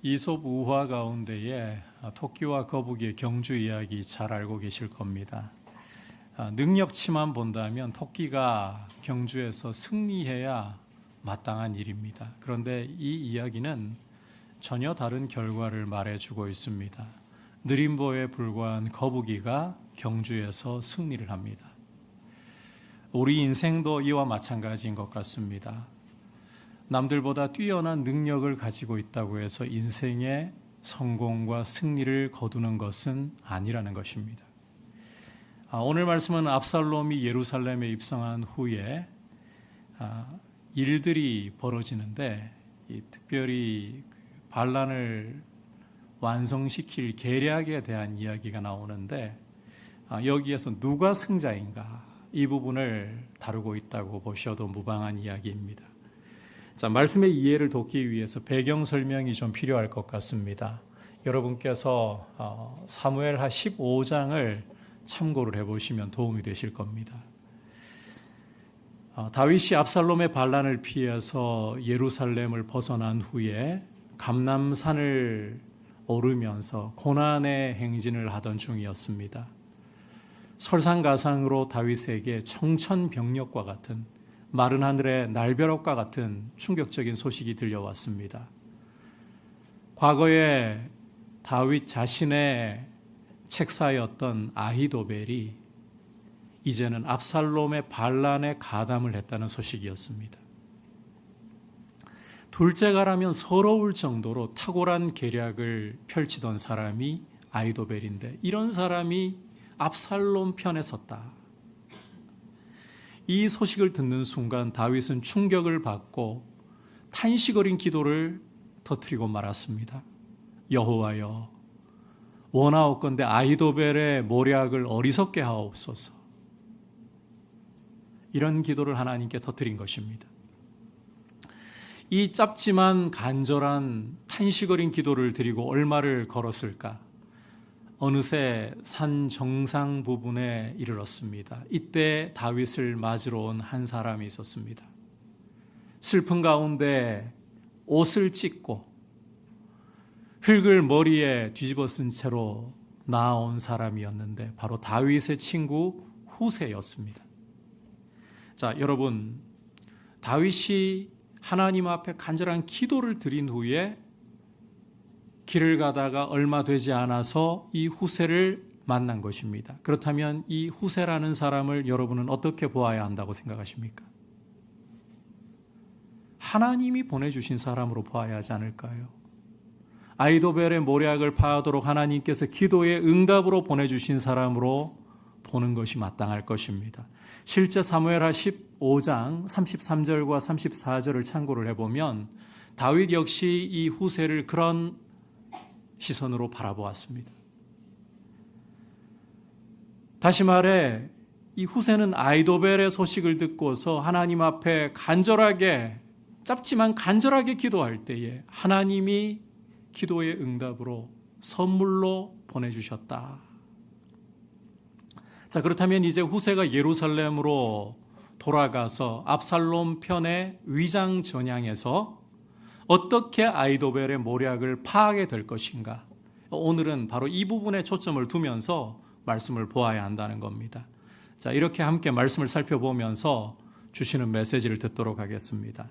이솝 우화 가운데에 토끼와 거북이의 경주 이야기 잘 알고 계실 겁니다. 능력치만 본다면 토끼가 경주에서 승리해야 마땅한 일입니다. 그런데 이 이야기는 전혀 다른 결과를 말해주고 있습니다. 느림보에 불과한 거북이가 경주에서 승리를 합니다. 우리 인생도 이와 마찬가지인 것 같습니다. 남들보다 뛰어난 능력을 가지고 있다고 해서 인생의 성공과 승리를 거두는 것은 아니라는 것입니다. 오늘 말씀은 압살롬이 예루살렘에 입성한 후에 일들이 벌어지는데 특별히 반란을 완성시킬 계략에 대한 이야기가 나오는데 여기에서 누가 승자인가 이 부분을 다루고 있다고 보셔도 무방한 이야기입니다. 자, 말씀의 이해를 돕기 위해서 배경 설명이 좀 필요할 것 같습니다. 여러분께서 사무엘하 15장을 참고를 해보시면 도움이 되실 겁니다. 다윗이 압살롬의 반란을 피해서 예루살렘을 벗어난 후에 감람산을 오르면서 고난의 행진을 하던 중이었습니다. 설상가상으로 다윗에게 청천벽력과 같은 마른 하늘의 날벼락과 같은 충격적인 소식이 들려왔습니다. 과거에 다윗 자신의 책사였던 아히도벨이 이제는 압살롬의 반란에 가담을 했다는 소식이었습니다. 둘째가라면 서러울 정도로 탁월한 계략을 펼치던 사람이 아히도벨인데 이런 사람이 압살롬 편에 섰다. 이 소식을 듣는 순간 다윗은 충격을 받고 탄식 어린 기도를 터뜨리고 말았습니다. 여호와여, 원하옵건대 아히도벨의 모략을 어리석게 하옵소서. 이런 기도를 하나님께 터뜨린 것입니다. 이 짧지만 간절한 탄식 어린 기도를 드리고 얼마를 걸었을까? 어느새 산 정상 부분에 이르렀습니다. 이때 다윗을 맞으러 온 한 사람이 있었습니다. 슬픈 가운데 옷을 찢고 흙을 머리에 뒤집어 쓴 채로 나아온 사람이었는데 바로 다윗의 친구 후세였습니다. 자, 여러분, 다윗이 하나님 앞에 간절한 기도를 드린 후에 길을 가다가 얼마 되지 않아서 이 후세를 만난 것입니다. 그렇다면 이 후세라는 사람을 여러분은 어떻게 보아야 한다고 생각하십니까? 하나님이 보내주신 사람으로 보아야 하지 않을까요? 아히도벨의 모략을 파하도록 하나님께서 기도의 응답으로 보내주신 사람으로 보는 것이 마땅할 것입니다. 실제 사무엘하 15장 33절과 34절을 참고를 해보면 다윗 역시 이 후세를 그런 시선으로 바라보았습니다. 다시 말해 이 후세는 아히도벨의 소식을 듣고서 하나님 앞에 간절하게 짧지만 간절하게 기도할 때에 하나님이 기도의 응답으로 선물로 보내주셨다. 자, 그렇다면 이제 후세가 예루살렘으로 돌아가서 압살롬 편의 위장 전향에서 어떻게 아히도벨의 모략을 파하게 될 것인가? 오늘은 바로 이 부분에 초점을 두면서 말씀을 보아야 한다는 겁니다. 자, 이렇게 함께 말씀을 살펴보면서 주시는 메시지를 듣도록 하겠습니다.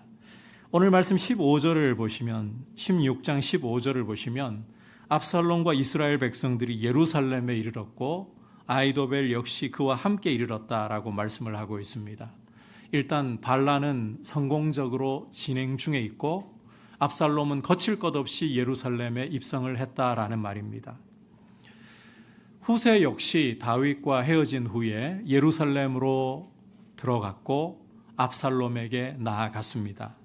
오늘 말씀 15절을 보시면 16장 15절을 보시면 압살롬과 이스라엘 백성들이 예루살렘에 이르렀고 아히도벨 역시 그와 함께 이르렀다라고 말씀을 하고 있습니다. 일단 반란은 성공적으로 진행 중에 있고 압살롬은 거칠 것 없이 예루살렘에 입성을 했다라는 말입니다. 후세 역시 다윗과 헤어진 후에 예루살렘으로 들어갔고 압살롬에게 나아갔습니다.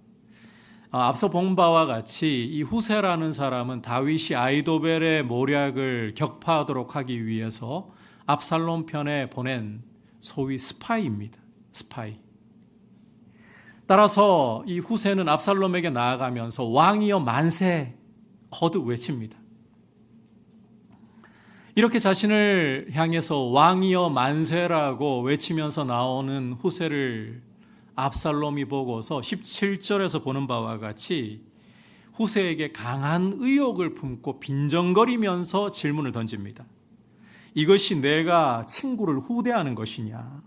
앞서 본 바와 같이 이 후세라는 사람은 다윗이 아히도벨의 모략을 격파하도록 하기 위해서 압살롬 편에 보낸 소위 스파이입니다. 스파이. 따라서 이 후세는 압살롬에게 나아가면서 왕이여 만세 거듭 외칩니다. 이렇게 자신을 향해서 왕이여 만세라고 외치면서 나오는 후세를 압살롬이 보고서 17절에서 보는 바와 같이 후세에게 강한 의혹을 품고 빈정거리면서 질문을 던집니다. 이것이 내가 친구를 후대하는 것이냐?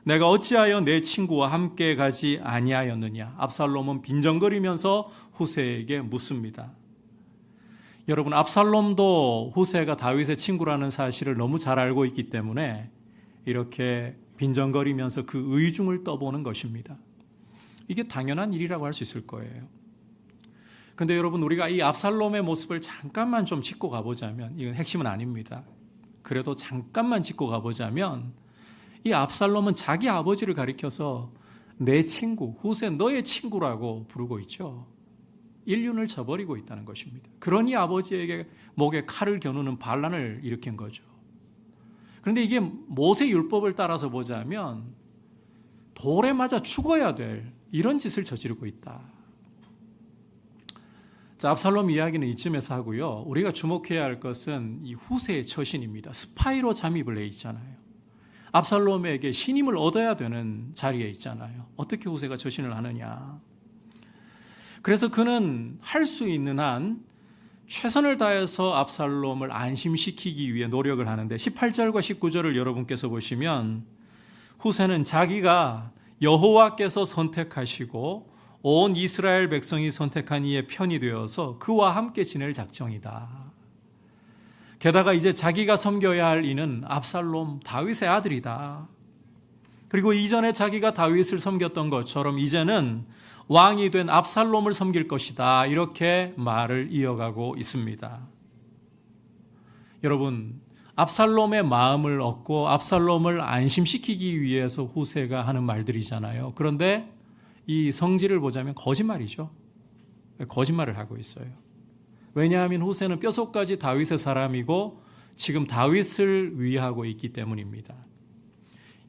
내가 어찌하여 내 친구와 함께 가지 아니하였느냐? 압살롬은 빈정거리면서 후세에게 묻습니다. 여러분, 압살롬도 후세가 다윗의 친구라는 사실을 너무 잘 알고 있기 때문에 이렇게 빈정거리면서 그 의중을 떠보는 것입니다. 이게 당연한 일이라고 할 수 있을 거예요. 그런데 여러분, 우리가 이 압살롬의 모습을 잠깐만 좀 짚고 가보자면, 이건 핵심은 아닙니다. 그래도 잠깐만 짚고 가보자면 이 압살롬은 자기 아버지를 가리켜서 내 친구, 후세 너의 친구라고 부르고 있죠. 인륜을 저버리고 있다는 것입니다. 그러니 아버지에게 목에 칼을 겨누는 반란을 일으킨 거죠. 그런데 이게 모세 율법을 따라서 보자면 돌에 맞아 죽어야 될 이런 짓을 저지르고 있다. 자, 압살롬 이야기는 이쯤에서 하고요. 우리가 주목해야 할 것은 이 후세의 처신입니다. 스파이로 잠입을 해 있잖아요. 압살롬에게 신임을 얻어야 되는 자리에 있잖아요. 어떻게 후세가 처신을 하느냐. 그래서 그는 할 수 있는 한 최선을 다해서 압살롬을 안심시키기 위해 노력을 하는데 18절과 19절을 여러분께서 보시면 후세는 자기가 여호와께서 선택하시고 온 이스라엘 백성이 선택한 이의 편이 되어서 그와 함께 지낼 작정이다. 게다가 이제 자기가 섬겨야 할 이는 압살롬, 다윗의 아들이다. 그리고 이전에 자기가 다윗을 섬겼던 것처럼 이제는 왕이 된 압살롬을 섬길 것이다. 이렇게 말을 이어가고 있습니다. 여러분, 압살롬의 마음을 얻고 압살롬을 안심시키기 위해서 후세가 하는 말들이잖아요. 그런데 이 성질을 보자면 거짓말이죠. 거짓말을 하고 있어요. 왜냐하면 후세는 뼛속까지 다윗의 사람이고 지금 다윗을 위하고 있기 때문입니다.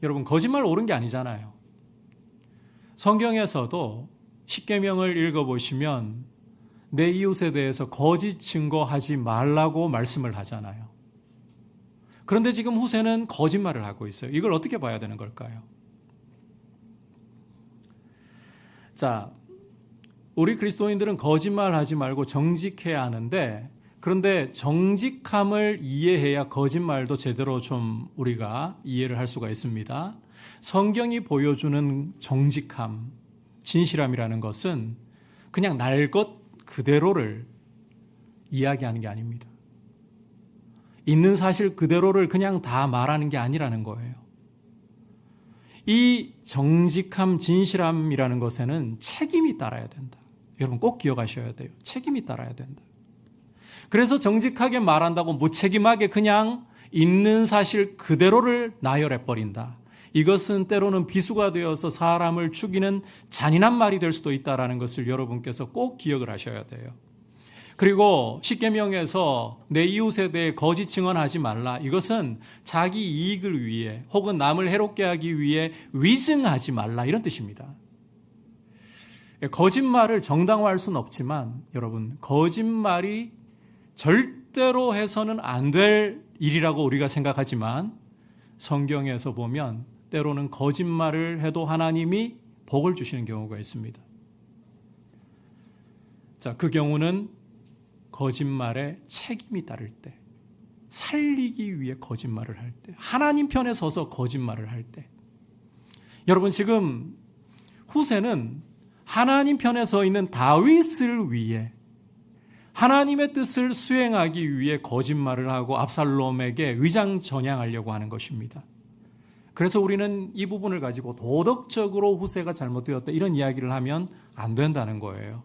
여러분, 거짓말 옳은 게 아니잖아요. 성경에서도 십계명을 읽어보시면 내 이웃에 대해서 거짓 증거하지 말라고 말씀을 하잖아요. 그런데 지금 후세는 거짓말을 하고 있어요. 이걸 어떻게 봐야 되는 걸까요? 자, 우리 그리스도인들은 거짓말하지 말고 정직해야 하는데, 그런데 정직함을 이해해야 거짓말도 제대로 좀 우리가 이해를 할 수가 있습니다. 성경이 보여주는 정직함, 진실함이라는 것은 그냥 날 것 그대로를 이야기하는 게 아닙니다. 있는 사실 그대로를 그냥 다 말하는 게 아니라는 거예요. 이 정직함, 진실함이라는 것에는 책임이 따라야 된다. 여러분 꼭 기억하셔야 돼요. 책임이 따라야 된다. 그래서 정직하게 말한다고 무책임하게 그냥 있는 사실 그대로를 나열해버린다. 이것은 때로는 비수가 되어서 사람을 죽이는 잔인한 말이 될 수도 있다는 것을 여러분께서 꼭 기억을 하셔야 돼요. 그리고 십계명에서 내 이웃에 대해 거짓 증언하지 말라. 이것은 자기 이익을 위해 혹은 남을 해롭게 하기 위해 위증하지 말라. 이런 뜻입니다. 거짓말을 정당화할 수는 없지만 여러분, 거짓말이 절대로 해서는 안 될 일이라고 우리가 생각하지만 성경에서 보면 때로는 거짓말을 해도 하나님이 복을 주시는 경우가 있습니다. 자, 그 경우는 거짓말에 책임이 따를 때, 살리기 위해 거짓말을 할 때, 하나님 편에 서서 거짓말을 할 때. 여러분, 지금 후세는 하나님 편에 서 있는 다윗을 위해 하나님의 뜻을 수행하기 위해 거짓말을 하고 압살롬에게 위장 전향하려고 하는 것입니다. 그래서 우리는 이 부분을 가지고 도덕적으로 후세가 잘못되었다 이런 이야기를 하면 안 된다는 거예요.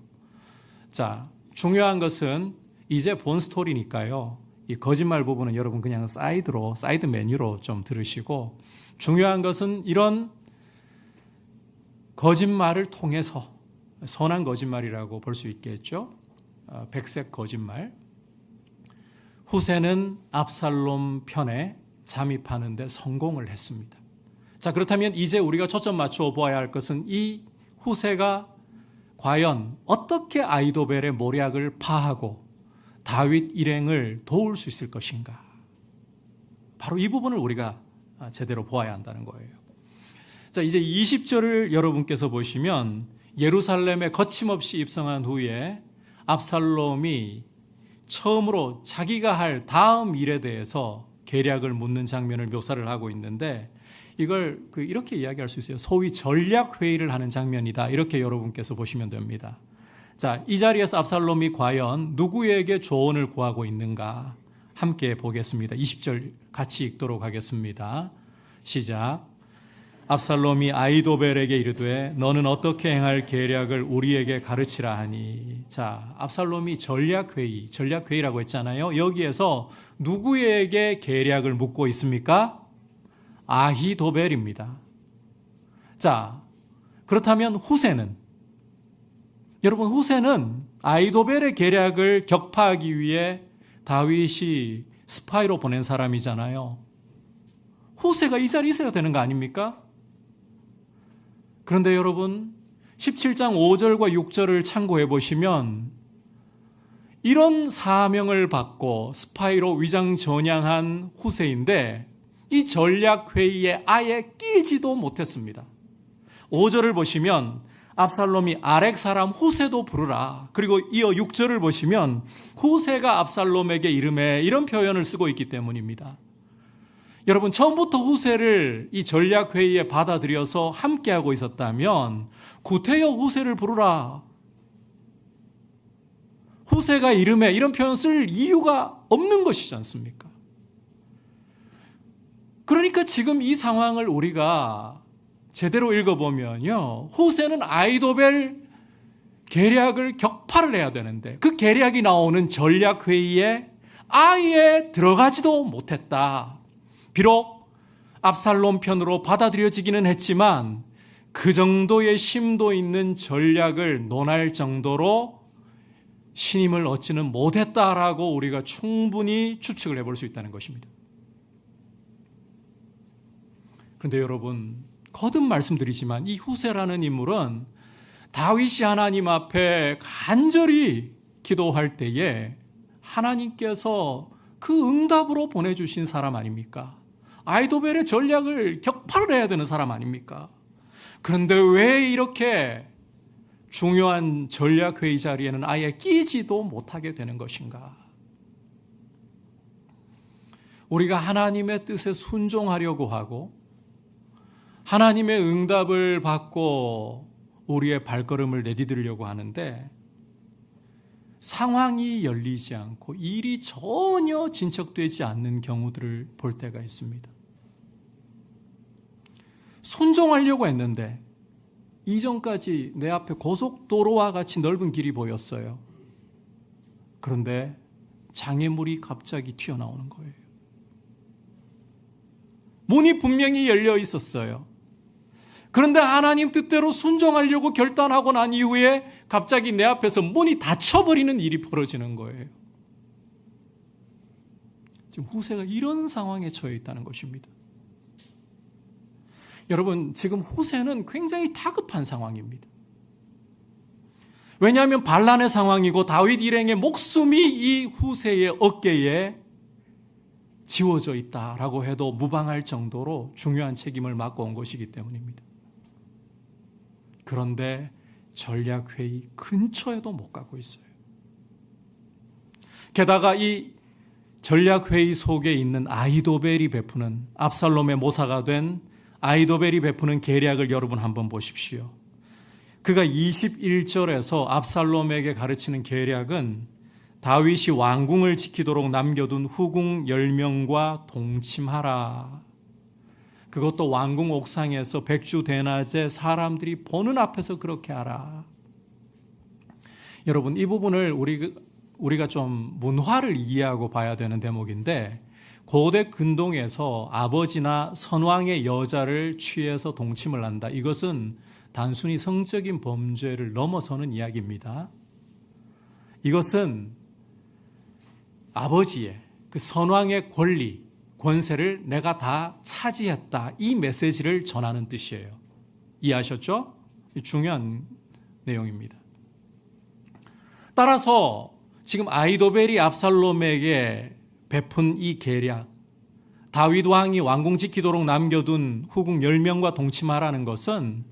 자, 중요한 것은 이제 본 스토리니까요. 이 거짓말 부분은 여러분 그냥 사이드 메뉴로 좀 들으시고, 중요한 것은 이런 거짓말을 통해서 선한 거짓말이라고 볼 수 있겠죠. 백색 거짓말. 후세는 압살롬 편에 잠입하는 데 성공을 했습니다. 자, 그렇다면 이제 우리가 초점 맞춰 보아야 할 것은 이 후세가 과연 어떻게 아이도벨의 모략을 파하고 다윗 일행을 도울 수 있을 것인가. 바로 이 부분을 우리가 제대로 보아야 한다는 거예요. 자, 이제 20절을 여러분께서 보시면 예루살렘에 거침없이 입성한 후에 압살롬이 처음으로 자기가 할 다음 일에 대해서 계략을 묻는 장면을 묘사를 하고 있는데, 이걸 이렇게 이야기할 수 있어요. 소위 전략 회의를 하는 장면이다. 이렇게 여러분께서 보시면 됩니다. 자, 이 자리에서 압살롬이 과연 누구에게 조언을 구하고 있는가 함께 보겠습니다. 20절 같이 읽도록 하겠습니다. 시작. 압살롬이 아히도벨에게 이르되 너는 어떻게 행할 계략을 우리에게 가르치라 하니. 자, 압살롬이 전략회의라고 했잖아요. 여기에서 누구에게 계략을 묻고 있습니까? 아히도벨입니다. 자, 그렇다면 후세는? 여러분, 후세는 아히도벨의 계략을 격파하기 위해 다윗이 스파이로 보낸 사람이잖아요. 후세가 이 자리에 있어야 되는 거 아닙니까? 그런데 여러분, 17장 5절과 6절을 참고해 보시면 이런 사명을 받고 스파이로 위장 전향한 후세인데 이 전략회의에 아예 끼지도 못했습니다. 5절을 보시면 압살롬이 아렉 사람 후세도 부르라. 그리고 이어 6절을 보시면 후세가 압살롬에게 이르매, 이런 표현을 쓰고 있기 때문입니다. 여러분, 처음부터 후세를 이 전략회의에 받아들여서 함께하고 있었다면 구태여 후세를 부르라, 후세가 이름에 이런 표현 쓸 이유가 없는 것이지 않습니까? 그러니까 지금 이 상황을 우리가 제대로 읽어보면요, 후세는 아히도벨 계략을 격파를 해야 되는데 그 계략이 나오는 전략회의에 아예 들어가지도 못했다. 비록 압살롬 편으로 받아들여지기는 했지만 그 정도의 심도 있는 전략을 논할 정도로 신임을 얻지는 못했다라고 우리가 충분히 추측을 해볼 수 있다는 것입니다. 그런데 여러분, 거듭 말씀드리지만 이 후세라는 인물은 다윗이 하나님 앞에 간절히 기도할 때에 하나님께서 그 응답으로 보내주신 사람 아닙니까? 아히도벨의 전략을 격파를 해야 되는 사람 아닙니까? 그런데 왜 이렇게 중요한 전략회의 자리에는 아예 끼지도 못하게 되는 것인가? 우리가 하나님의 뜻에 순종하려고 하고 하나님의 응답을 받고 우리의 발걸음을 내디디려고 하는데 상황이 열리지 않고 일이 전혀 진척되지 않는 경우들을 볼 때가 있습니다. 순종하려고 했는데 이전까지 내 앞에 고속도로와 같이 넓은 길이 보였어요. 그런데 장애물이 갑자기 튀어나오는 거예요. 문이 분명히 열려 있었어요. 그런데 하나님 뜻대로 순종하려고 결단하고 난 이후에 갑자기 내 앞에서 문이 닫혀버리는 일이 벌어지는 거예요. 지금 후세가 이런 상황에 처해 있다는 것입니다. 여러분, 지금 후세는 굉장히 다급한 상황입니다. 왜냐하면 반란의 상황이고 다윗 일행의 목숨이 이 후세의 어깨에 지워져 있다라고 해도 무방할 정도로 중요한 책임을 맡고 온 것이기 때문입니다. 그런데 전략회의 근처에도 못 가고 있어요. 게다가 이 전략회의 속에 있는 아히도벨이 베푸는, 압살롬의 모사가 된 아히도벨이 베푸는 계략을 여러분 한번 보십시오. 그가 21절에서 압살롬에게 가르치는 계략은 다윗이 왕궁을 지키도록 남겨둔 후궁 10명과 동침하라. 그것도 왕궁 옥상에서 백주 대낮에 사람들이 보는 앞에서 그렇게 하라. 여러분, 이 부분을 우리가 좀 문화를 이해하고 봐야 되는 대목인데, 고대 근동에서 아버지나 선왕의 여자를 취해서 동침을 한다. 이것은 단순히 성적인 범죄를 넘어서는 이야기입니다. 이것은 아버지의 그 선왕의 권리, 권세를 내가 다 차지했다, 이 메시지를 전하는 뜻이에요. 이해하셨죠? 중요한 내용입니다. 따라서 지금 아히도벨이 압살롬에게 베푼 이 계략, 다윗 왕이 왕궁 지키도록 남겨둔 후궁 10명과 동침하라는 것은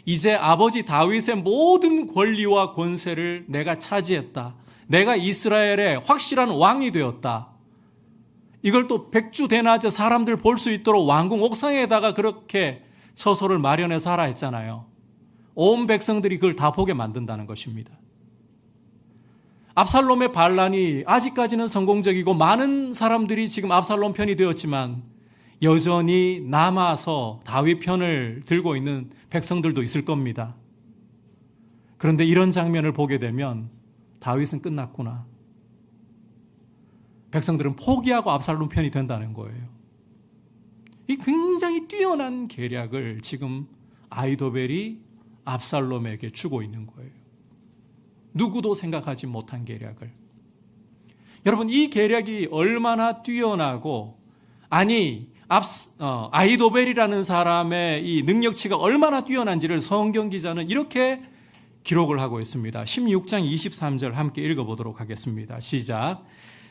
이제 아버지 다윗의 모든 권리와 권세를 내가 차지했다. 내가 이스라엘의 확실한 왕이 되었다. 이걸 또 백주대낮에 사람들 볼 수 있도록 왕궁 옥상에다가 그렇게 처소를 마련해서 하라 했잖아요. 온 백성들이 그걸 다 보게 만든다는 것입니다. 압살롬의 반란이 아직까지는 성공적이고 많은 사람들이 지금 압살롬 편이 되었지만 여전히 남아서 다윗 편을 들고 있는 백성들도 있을 겁니다. 그런데 이런 장면을 보게 되면 다윗은 끝났구나. 백성들은 포기하고 압살롬 편이 된다는 거예요. 이 굉장히 뛰어난 계략을 지금 아히도벨이 압살롬에게 주고 있는 거예요. 누구도 생각하지 못한 계략을. 여러분, 이 계략이 얼마나 뛰어나고, 아히도벨이라는 사람의 이 능력치가 얼마나 뛰어난지를 성경 기자는 이렇게 기록을 하고 있습니다. 16장 23절 함께 읽어보도록 하겠습니다. 시작.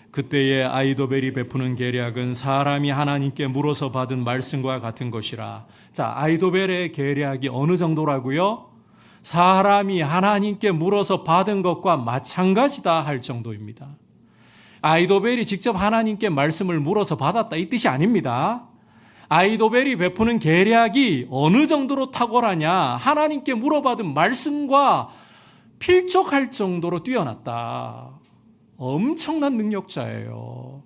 그때에 아히도벨이 베푸는 계략은 사람이 하나님께 물어서 받은 말씀과 같은 것이라. 자, 아히도벨의 계략이 어느 정도라고요? 사람이 하나님께 물어서 받은 것과 마찬가지다 할 정도입니다. 아히도벨이 직접 하나님께 말씀을 물어서 받았다 이 뜻이 아닙니다. 아히도벨이 베푸는 계략이 어느 정도로 탁월하냐, 하나님께 물어받은 말씀과 필적할 정도로 뛰어났다. 엄청난 능력자예요.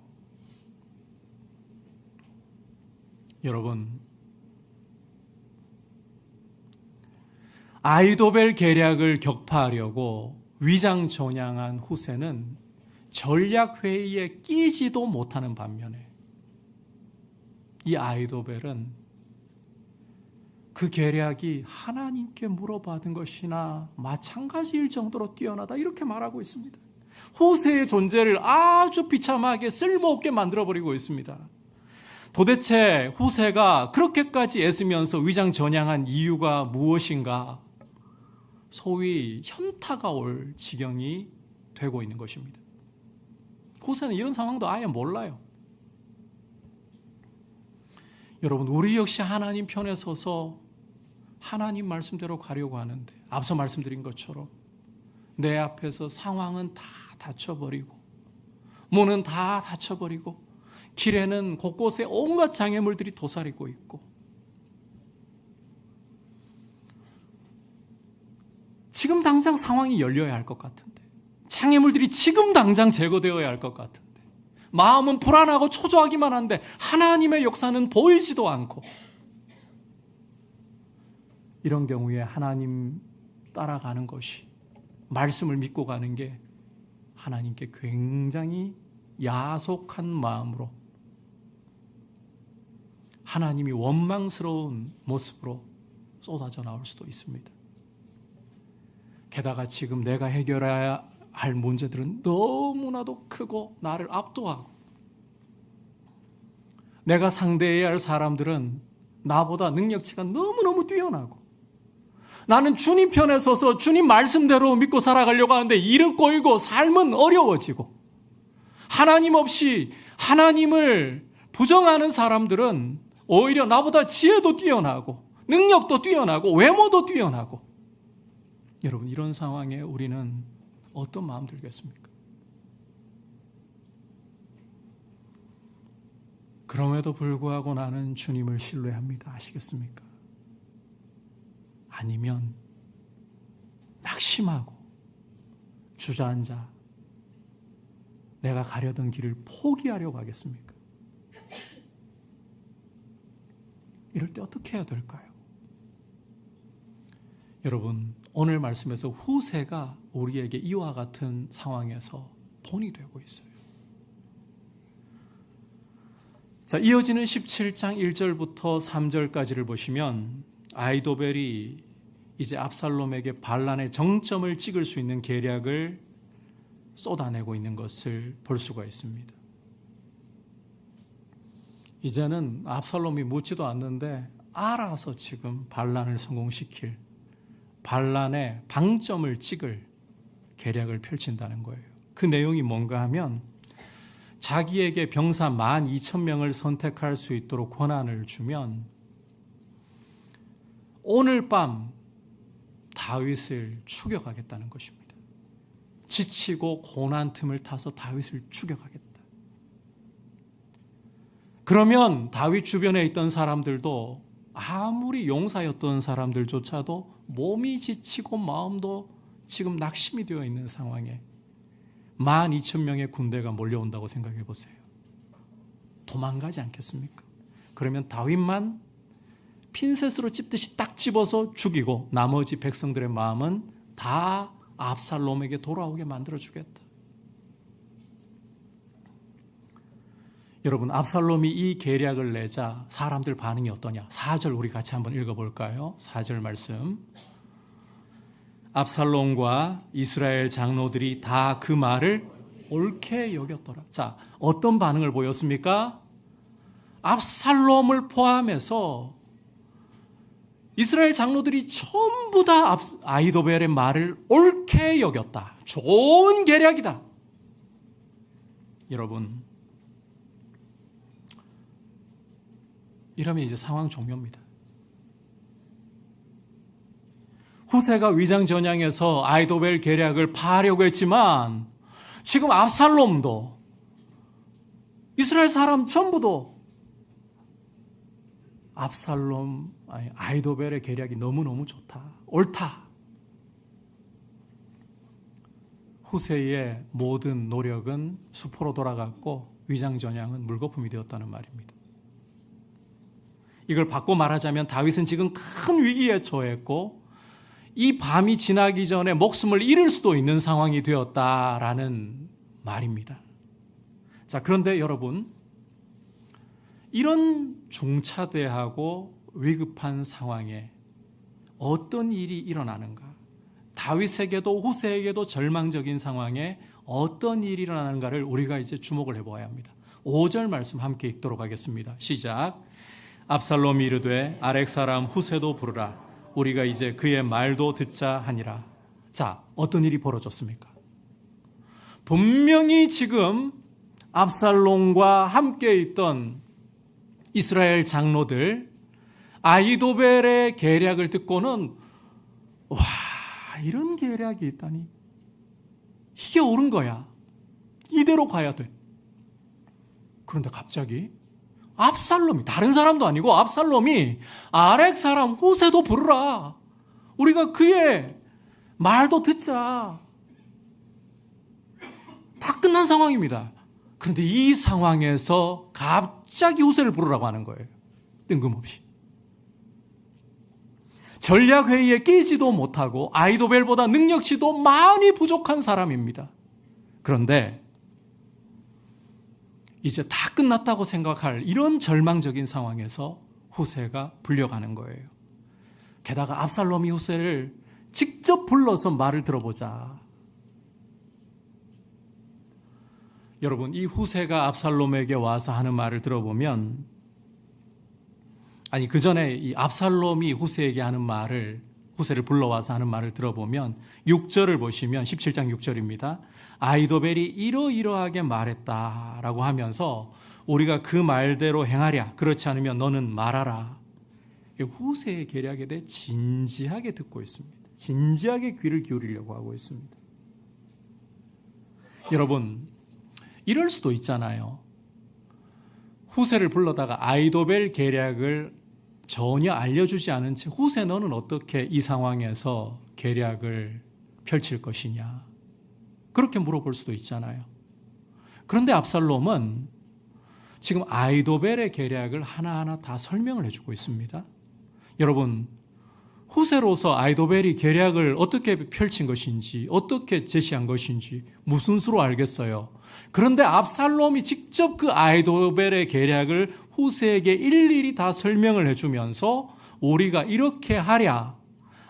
여러분, 아히도벨 계략을 격파하려고 위장전향한 후세는 전략회의에 끼지도 못하는 반면에 이 아히도벨은 그 계략이 하나님께 물어받은 것이나 마찬가지일 정도로 뛰어나다 이렇게 말하고 있습니다. 후세의 존재를 아주 비참하게 쓸모없게 만들어버리고 있습니다. 도대체 후세가 그렇게까지 애쓰면서 위장전향한 이유가 무엇인가? 소위 현타가 올 지경이 되고 있는 것입니다. 후세는 이런 상황도 아예 몰라요. 여러분, 우리 역시 하나님 편에 서서 하나님 말씀대로 가려고 하는데 앞서 말씀드린 것처럼 내 앞에서 상황은 다 닫혀버리고 문은 다 닫혀버리고 길에는 곳곳에 온갖 장애물들이 도사리고 있고 지금 당장 상황이 열려야 할 것 같은데 장애물들이 지금 당장 제거되어야 할 것 같은데 마음은 불안하고 초조하기만 한데 하나님의 역사는 보이지도 않고 이런 경우에 하나님 따라가는 것이 말씀을 믿고 가는 게 하나님께 굉장히 야속한 마음으로 하나님이 원망스러운 모습으로 쏟아져 나올 수도 있습니다. 게다가 지금 내가 해결해야 할 문제들은 너무나도 크고 나를 압도하고 내가 상대해야 할 사람들은 나보다 능력치가 너무너무 뛰어나고 나는 주님 편에 서서 주님 말씀대로 믿고 살아가려고 하는데 일은 꼬이고 삶은 어려워지고 하나님 없이 하나님을 부정하는 사람들은 오히려 나보다 지혜도 뛰어나고 능력도 뛰어나고 외모도 뛰어나고 여러분 이런 상황에 우리는 어떤 마음 들겠습니까? 그럼에도 불구하고 나는 주님을 신뢰합니다. 아시겠습니까? 아니면 낙심하고 주저앉아 내가 가려던 길을 포기하려고 하겠습니까? 이럴 때 어떻게 해야 될까요? 여러분, 오늘 말씀에서 후세가 우리에게 이와 같은 상황에서 본이 되고 있어요. 자, 이어지는 17장 1절부터 3절까지를 보시면 아히도벨이 이제 압살롬에게 반란의 정점을 찍을 수 있는 계략을 쏟아내고 있는 것을 볼 수가 있습니다. 이제는 압살롬이 묻지도 않는데 알아서 지금 반란을 성공시킬 반란의 방점을 찍을 계략을 펼친다는 거예요. 그 내용이 뭔가 하면 자기에게 병사 12,000명을 선택할 수 있도록 권한을 주면 오늘 밤 다윗을 추격하겠다는 것입니다. 지치고 고난 틈을 타서 다윗을 추격하겠다. 그러면 다윗 주변에 있던 사람들도 아무리 용사였던 사람들조차도 몸이 지치고 마음도 지금 낙심이 되어 있는 상황에 12,000명의 군대가 몰려온다고 생각해 보세요. 도망가지 않겠습니까? 그러면 다윗만 핀셋으로 찝듯이 딱 집어서 죽이고 나머지 백성들의 마음은 다 압살롬에게 돌아오게 만들어주겠다. 여러분, 압살롬이 이 계략을 내자 사람들 반응이 어떠냐? 4절 우리 같이 한번 읽어볼까요? 4절 말씀. 압살롬과 이스라엘 장로들이 다 그 말을 옳게 여겼더라. 자, 어떤 반응을 보였습니까? 압살롬을 포함해서 이스라엘 장로들이 전부 다 아히도벨의 말을 옳게 여겼다. 좋은 계략이다. 여러분, 이러면 이제 상황 종료입니다. 후세가 위장 전향해서 아히도벨 계략을 파하려고 했지만 지금 압살롬도 이스라엘 사람 전부도 아히도벨의 계략이 너무너무 좋다, 옳다. 후세의 모든 노력은 수포로 돌아갔고 위장 전향은 물거품이 되었다는 말입니다. 이걸 바꿔 말하자면 다윗은 지금 큰 위기에 처했고 이 밤이 지나기 전에 목숨을 잃을 수도 있는 상황이 되었다라는 말입니다. 자, 그런데 여러분, 이런 중차대하고 위급한 상황에 어떤 일이 일어나는가? 다윗에게도 후세에게도 절망적인 상황에 어떤 일이 일어나는가를 우리가 이제 주목을 해보아야 합니다. 5절 말씀 함께 읽도록 하겠습니다. 시작. 압살롬이 이르되 아렉 사람 후세도 부르라. 우리가 이제 그의 말도 듣자 하니라. 자, 어떤 일이 벌어졌습니까? 분명히 지금 압살롬과 함께 있던 이스라엘 장로들 아히도벨의 계략을 듣고는 와, 이런 계략이 있다니, 이게 옳은 거야, 이대로 가야 돼. 그런데 갑자기 압살롬이, 다른 사람도 아니고 압살롬이 아렉 사람 후세도 부르라. 우리가 그의 말도 듣자. 다 끝난 상황입니다. 그런데 이 상황에서 갑자기 후세를 부르라고 하는 거예요. 뜬금없이. 전략회의에 끼지도 못하고 아히도벨보다 능력치도 많이 부족한 사람입니다. 그런데 이제 다 끝났다고 생각할 이런 절망적인 상황에서 후세가 불려가는 거예요. 게다가 압살롬이 후세를 직접 불러서 말을 들어보자. 여러분, 이 후세가 압살롬에게 와서 하는 말을 들어보면, 아니, 그 전에 이 압살롬이 후세에게 하는 말을, 후세를 불러와서 하는 말을 들어보면 6절을 보시면 17장 6절입니다. 아히도벨이 이러이러하게 말했다라고 하면서 우리가 그 말대로 행하랴, 그렇지 않으면 너는 말하라. 후세의 계략에 대해 진지하게 듣고 있습니다. 진지하게 귀를 기울이려고 하고 있습니다. 여러분, 이럴 수도 있잖아요. 후세를 불러다가 아히도벨 계략을 전혀 알려주지 않은 채 후세 너는 어떻게 이 상황에서 계략을 펼칠 것이냐, 그렇게 물어볼 수도 있잖아요. 그런데 압살롬은 지금 아히도벨의 계략을 하나하나 다 설명을 해주고 있습니다. 여러분, 후세로서 아히도벨이 계략을 어떻게 펼친 것인지, 어떻게 제시한 것인지 무슨 수로 알겠어요. 그런데 압살롬이 직접 그 아히도벨의 계략을 후세에게 일일이 다 설명을 해주면서 우리가 이렇게 하랴,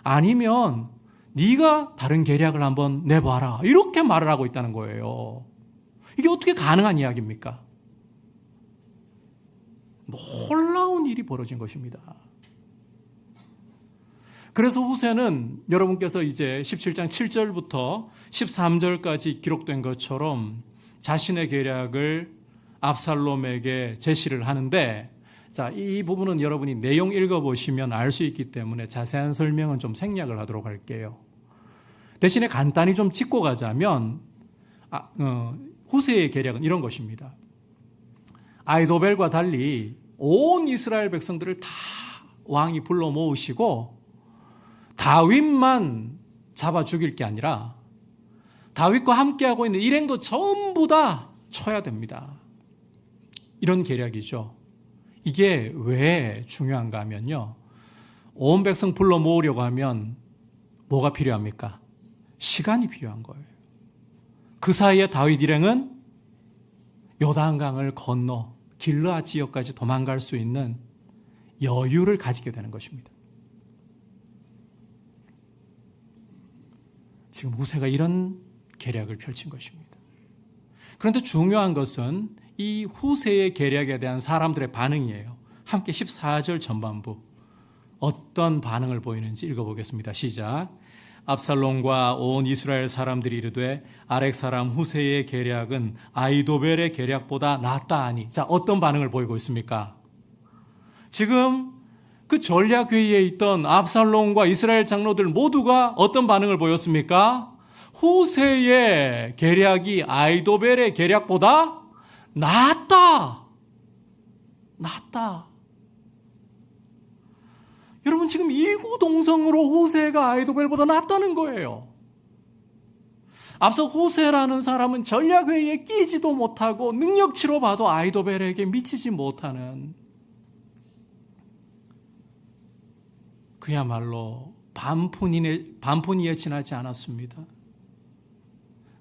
아니면 네가 다른 계략을 한번 내봐라, 이렇게 말을 하고 있다는 거예요. 이게 어떻게 가능한 이야기입니까? 놀라운 일이 벌어진 것입니다. 그래서 후세는 여러분께서 이제 17장 7절부터 13절까지 기록된 것처럼 자신의 계략을 압살롬에게 제시를 하는데, 자, 이 부분은 여러분이 내용 읽어보시면 알 수 있기 때문에 자세한 설명은 좀 생략을 하도록 할게요. 대신에 간단히 좀 짚고 가자면 후세의 계략은 이런 것입니다. 아이도벨과 달리 온 이스라엘 백성들을 다 왕이 불러 모으시고 다윗만 잡아 죽일 게 아니라 다윗과 함께하고 있는 일행도 전부 다 쳐야 됩니다. 이런 계략이죠. 이게 왜 중요한가 하면요. 온 백성 불러 모으려고 하면 뭐가 필요합니까? 시간이 필요한 거예요. 그 사이에 다윗 일행은 요단강을 건너 길르앗 지역까지 도망갈 수 있는 여유를 가지게 되는 것입니다. 지금 후세가 이런 계략을 펼친 것입니다. 그런데 중요한 것은 이 후세의 계략에 대한 사람들의 반응이에요. 함께 14절 전반부 어떤 반응을 보이는지 읽어보겠습니다. 시작. 압살롬과 온 이스라엘 사람들이 이르되 아렉 사람 후세의 계략은 아이도벨의 계략보다 낫다 하니. 자, 어떤 반응을 보이고 있습니까? 지금 그 전략회의에 있던 압살롬과 이스라엘 장로들 모두가 어떤 반응을 보였습니까? 후세의 계략이 아이도벨의 계략보다 낫다. 여러분, 지금 이구동성으로 후세가 아이도벨보다 낫다는 거예요. 앞서 후세라는 사람은 전략회의에 끼지도 못하고 능력치로 봐도 아이도벨에게 미치지 못하는 그야말로 반푼이에 지나지 않았습니다.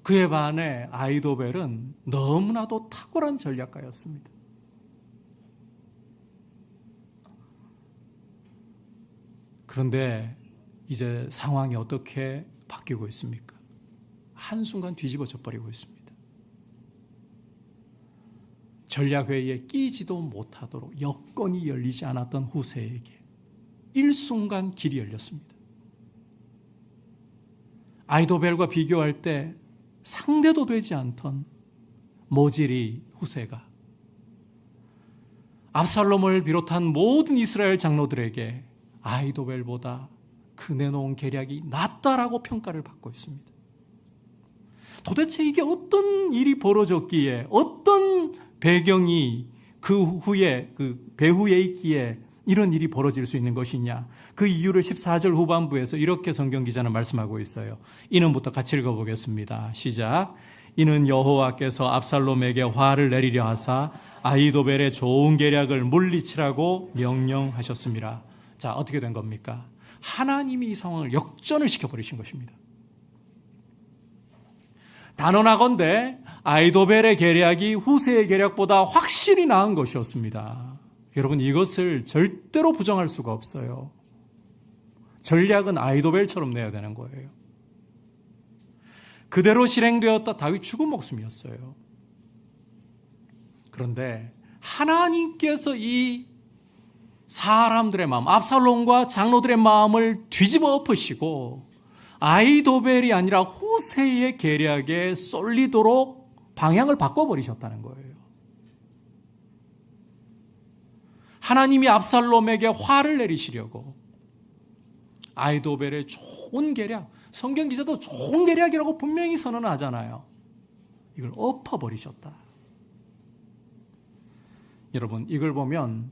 그에 반해 아이도벨은 너무나도 탁월한 전략가였습니다. 그런데 이제 상황이 어떻게 바뀌고 있습니까? 한순간 뒤집어져 버리고 있습니다. 전략회의에 끼지도 못하도록 여건이 열리지 않았던 후세에게 일순간 길이 열렸습니다. 아이도벨과 비교할 때 상대도 되지 않던 모질이 후세가 압살롬을 비롯한 모든 이스라엘 장로들에게 아이도벨보다 그 내놓은 계략이 낫다라고 평가를 받고 있습니다. 도대체 이게 어떤 일이 벌어졌기에, 어떤 배경이 그 후에, 그 배후에 있기에 이런 일이 벌어질 수 있는 것이냐. 그 이유를 14절 후반부에서 이렇게 성경 기자는 말씀하고 있어요. 이는부터 같이 읽어보겠습니다. 시작. 이는 여호와께서 압살롬에게 화를 내리려 하사 아이도벨의 좋은 계략을 물리치라고 명령하셨습니다. 자, 어떻게 된 겁니까? 하나님이 이 상황을 역전을 시켜버리신 것입니다. 단언하건대 아이도벨의 계략이 후세의 계략보다 확실히 나은 것이었습니다. 여러분, 이것을 절대로 부정할 수가 없어요. 전략은 아이도벨처럼 내야 되는 거예요. 그대로 실행되었다 다윗 죽은 목숨이었어요. 그런데 하나님께서 이 사람들의 마음, 압살롬과 장로들의 마음을 뒤집어 엎으시고 아이도벨이 아니라 후세의 계략에 쏠리도록 방향을 바꿔버리셨다는 거예요. 하나님이 압살롬에게 화를 내리시려고 아이도벨의 좋은 계략, 성경 기자도 좋은 계략이라고 분명히 선언하잖아요. 이걸 엎어버리셨다. 여러분, 이걸 보면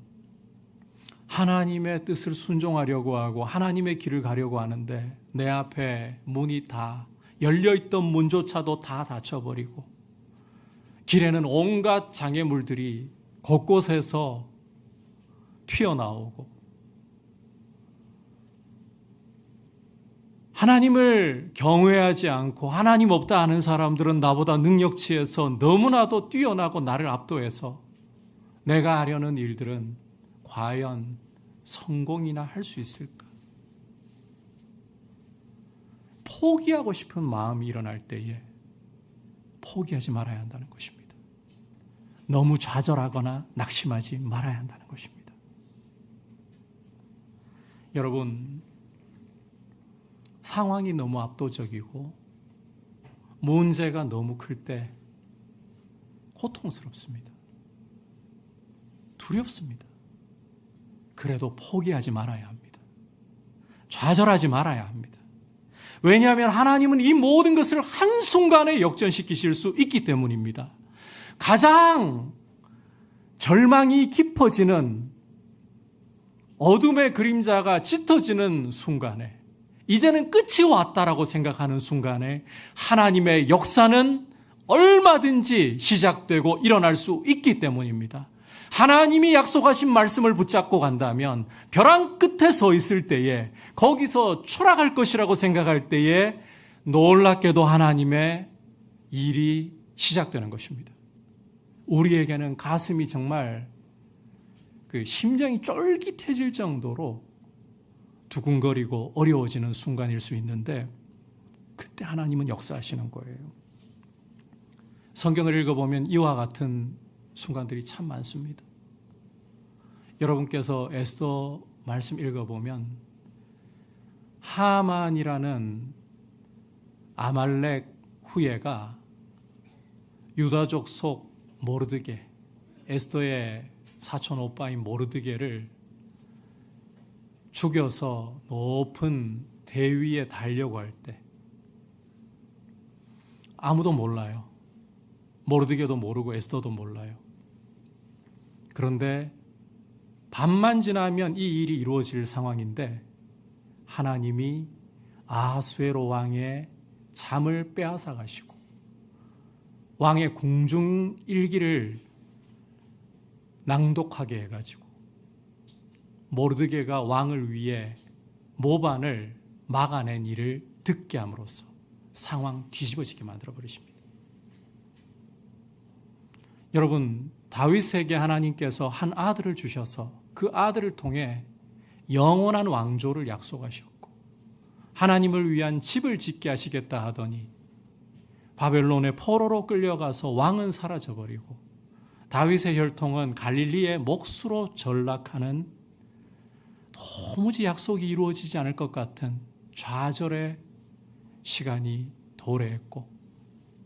하나님의 뜻을 순종하려고 하고 하나님의 길을 가려고 하는데 내 앞에 문이 다 열려있던 문조차도 다 닫혀버리고 길에는 온갖 장애물들이 곳곳에서 튀어나오고 하나님을 경외하지 않고 하나님 없다 하는 사람들은 나보다 능력치에서 너무나도 뛰어나고 나를 압도해서 내가 하려는 일들은 과연 성공이나 할 수 있을까? 포기하고 싶은 마음이 일어날 때에 포기하지 말아야 한다는 것입니다. 너무 좌절하거나 낙심하지 말아야 한다는 것입니다. 여러분, 상황이 너무 압도적이고 문제가 너무 클 때 고통스럽습니다. 두렵습니다. 그래도 포기하지 말아야 합니다. 좌절하지 말아야 합니다. 왜냐하면 하나님은 이 모든 것을 한순간에 역전시키실 수 있기 때문입니다. 가장 절망이 깊어지는 어둠의 그림자가 짙어지는 순간에, 이제는 끝이 왔다라고 생각하는 순간에 하나님의 역사는 얼마든지 시작되고 일어날 수 있기 때문입니다. 하나님이 약속하신 말씀을 붙잡고 간다면 벼랑 끝에 서 있을 때에, 거기서 추락할 것이라고 생각할 때에 놀랍게도 하나님의 일이 시작되는 것입니다. 우리에게는 가슴이 정말 심장이 쫄깃해질 정도로 두근거리고 어려워지는 순간일 수 있는데, 그때 하나님은 역사하시는 거예요. 성경을 읽어보면 이와 같은 순간들이 참 많습니다. 여러분께서 에스더 말씀 읽어보면 하만이라는 아말렉 후예가 유다족 속 모르드게, 에스더의 사촌 오빠인 모르드게를 죽여서 높은 대위에 달려고 할 때 아무도 몰라요. 모르드게도 모르고 에스더도 몰라요. 그런데 밤만 지나면 이 일이 이루어질 상황인데 하나님이 아하수에로 왕의 잠을 빼앗아 가시고 왕의 궁중 일기를 낭독하게 해가지고 모르드게가 왕을 위해 모반을 막아낸 일을 듣게 함으로써 상황 뒤집어지게 만들어버리십니다. 여러분, 다윗에게 하나님께서 한 아들을 주셔서 그 아들을 통해 영원한 왕조를 약속하셨고 하나님을 위한 집을 짓게 하시겠다 하더니 바벨론의 포로로 끌려가서 왕은 사라져버리고 다윗의 혈통은 갈릴리의 몫으로 전락하는 도무지 약속이 이루어지지 않을 것 같은 좌절의 시간이 도래했고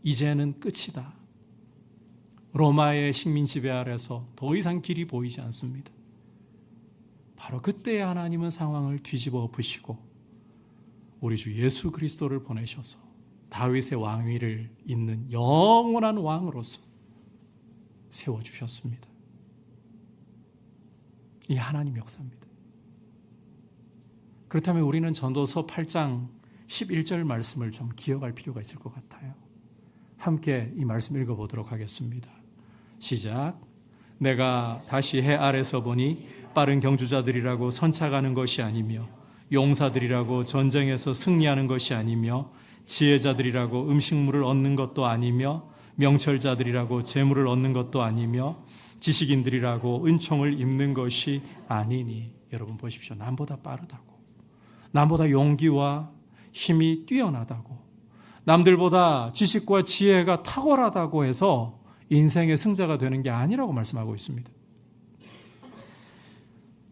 이제는 끝이다. 로마의 식민 지배 아래서 더 이상 길이 보이지 않습니다. 바로 그때에 하나님은 상황을 뒤집어 엎으시고 우리 주 예수 그리스도를 보내셔서 다윗의 왕위를 잇는 영원한 왕으로서 세워주셨습니다. 이 하나님 역사입니다. 그렇다면 우리는 전도서 8장 11절 말씀을 좀 기억할 필요가 있을 것 같아요. 함께 이 말씀 읽어보도록 하겠습니다. 시작. 내가 다시 해 아래서 보니 빠른 경주자들이라고 선착하는 것이 아니며 용사들이라고 전쟁에서 승리하는 것이 아니며 지혜자들이라고 음식물을 얻는 것도 아니며 명철자들이라고 재물을 얻는 것도 아니며 지식인들이라고 은총을 입는 것이 아니니. 여러분 보십시오. 남보다 빠르다고, 남보다 용기와 힘이 뛰어나다고, 남들보다 지식과 지혜가 탁월하다고 해서 인생의 승자가 되는 게 아니라고 말씀하고 있습니다.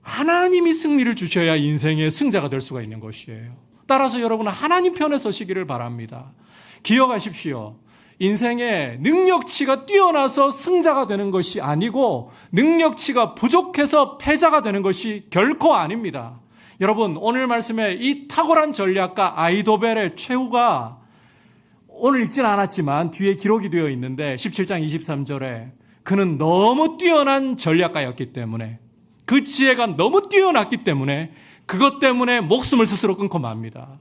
하나님이 승리를 주셔야 인생의 승자가 될 수가 있는 것이에요. 따라서 여러분은 하나님 편에 서시기를 바랍니다. 기억하십시오. 인생의 능력치가 뛰어나서 승자가 되는 것이 아니고 능력치가 부족해서 패자가 되는 것이 결코 아닙니다. 여러분, 오늘 말씀에 이 탁월한 전략가 아이도벨의 최후가 오늘 읽진 않았지만 뒤에 기록이 되어 있는데 17장 23절에 그는 너무 뛰어난 전략가였기 때문에, 그 지혜가 너무 뛰어났기 때문에 그것 때문에 목숨을 스스로 끊고 맙니다.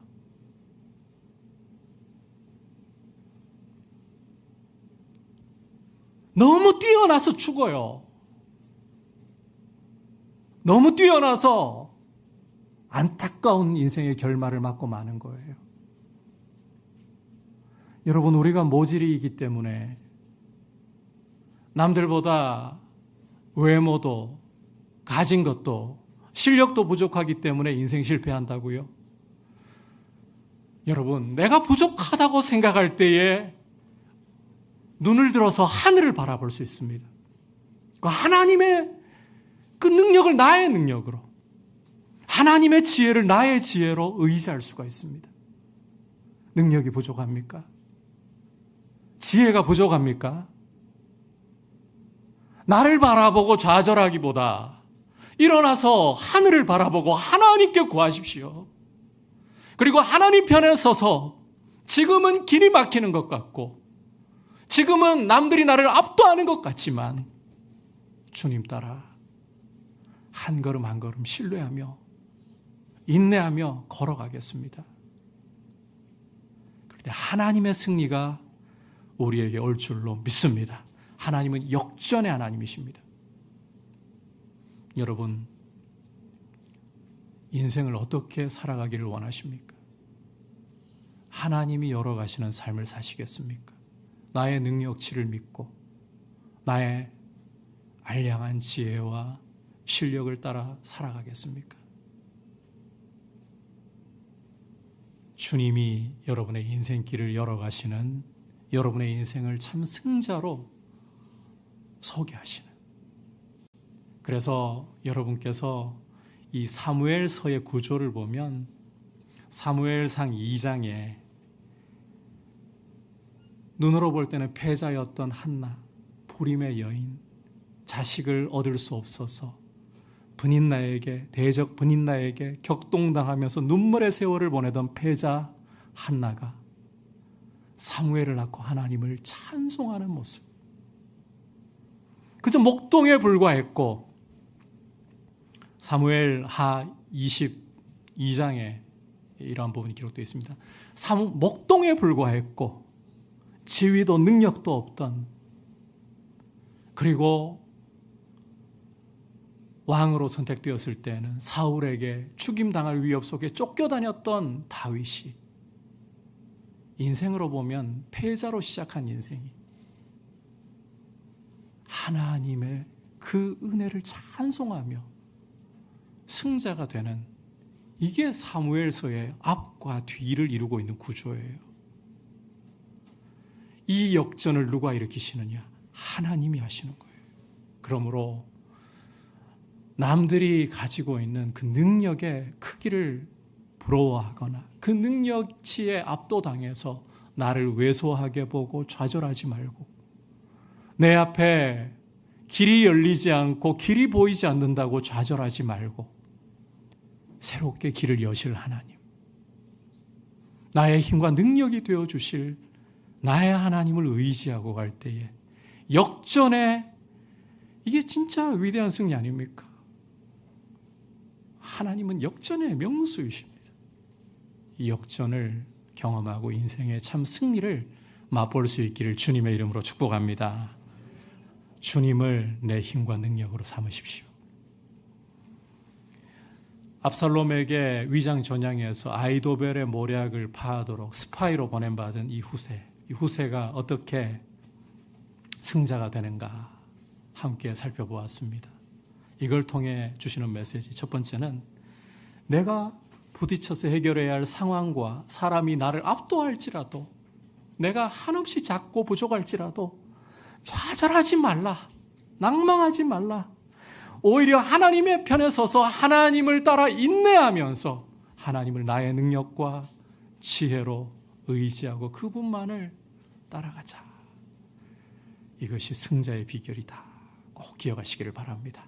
너무 뛰어나서 죽어요. 너무 뛰어나서 안타까운 인생의 결말을 맞고 마는 거예요. 여러분, 우리가 모질이기 때문에 남들보다 외모도 가진 것도 실력도 부족하기 때문에 인생 실패한다고요? 여러분, 내가 부족하다고 생각할 때에 눈을 들어서 하늘을 바라볼 수 있습니다. 하나님의 그 능력을 나의 능력으로, 하나님의 지혜를 나의 지혜로 의지할 수가 있습니다. 능력이 부족합니까? 지혜가 부족합니까? 나를 바라보고 좌절하기보다 일어나서 하늘을 바라보고 하나님께 구하십시오. 그리고 하나님 편에 서서 지금은 길이 막히는 것 같고 지금은 남들이 나를 압도하는 것 같지만 주님 따라 한 걸음 한 걸음 신뢰하며 인내하며 걸어가겠습니다. 그런데 하나님의 승리가 우리에게 올 줄로 믿습니다. 하나님은 역전의 하나님이십니다. 여러분, 인생을 어떻게 살아가기를 원하십니까? 하나님이 열어가시는 삶을 사시겠습니까? 나의 능력치를 믿고 나의 알량한 지혜와 실력을 따라 살아가겠습니까? 주님이 여러분의 인생길을 열어가시는 여러분의 인생을 참 승자로 서게 하시는, 그래서 여러분께서 이 사무엘서의 구조를 보면 사무엘상 2장에 눈으로 볼 때는 패자였던 한나, 보림의 여인, 자식을 얻을 수 없어서 대적 분인나에게 격동당하면서 눈물의 세월을 보내던 패자 한나가 사무엘을 낳고 하나님을 찬송하는 모습. 그저 목동에 불과했고 사무엘 하 22장에 이러한 부분이 기록되어 있습니다. 목동에 불과했고 지위도 능력도 없던, 그리고 왕으로 선택되었을 때는 사울에게 죽임당할 위협 속에 쫓겨다녔던 다윗이 인생으로 보면 패자로 시작한 인생이 하나님의 그 은혜를 찬송하며 승자가 되는, 이게 사무엘서의 앞과 뒤를 이루고 있는 구조예요. 이 역전을 누가 일으키시느냐? 하나님이 하시는 거예요. 그러므로 남들이 가지고 있는 그 능력의 크기를 부러워하거나 그 능력치에 압도당해서 나를 왜소하게 보고 좌절하지 말고, 내 앞에 길이 열리지 않고 길이 보이지 않는다고 좌절하지 말고 새롭게 길을 여실 하나님, 나의 힘과 능력이 되어주실 나의 하나님을 의지하고 갈 때에 역전의, 이게 진짜 위대한 승리 아닙니까? 하나님은 역전의 명수이십니다. 이 역전을 경험하고 인생의 참 승리를 맛볼 수 있기를 주님의 이름으로 축복합니다. 주님을 내 힘과 능력으로 삼으십시오. 압살롬에게 위장 전향해서 아이도벨의 모략을 파하도록 스파이로 보냄받은 이 후세가 어떻게 승자가 되는가 함께 살펴보았습니다. 이걸 통해 주시는 메시지, 첫 번째는 내가 부딪혀서 해결해야 할 상황과 사람이 나를 압도할지라도, 내가 한없이 작고 부족할지라도 좌절하지 말라, 낭망하지 말라. 오히려 하나님의 편에 서서 하나님을 따라 인내하면서 하나님을 나의 능력과 지혜로 의지하고 그분만을 따라가자. 이것이 승자의 비결이다. 꼭 기억하시기를 바랍니다.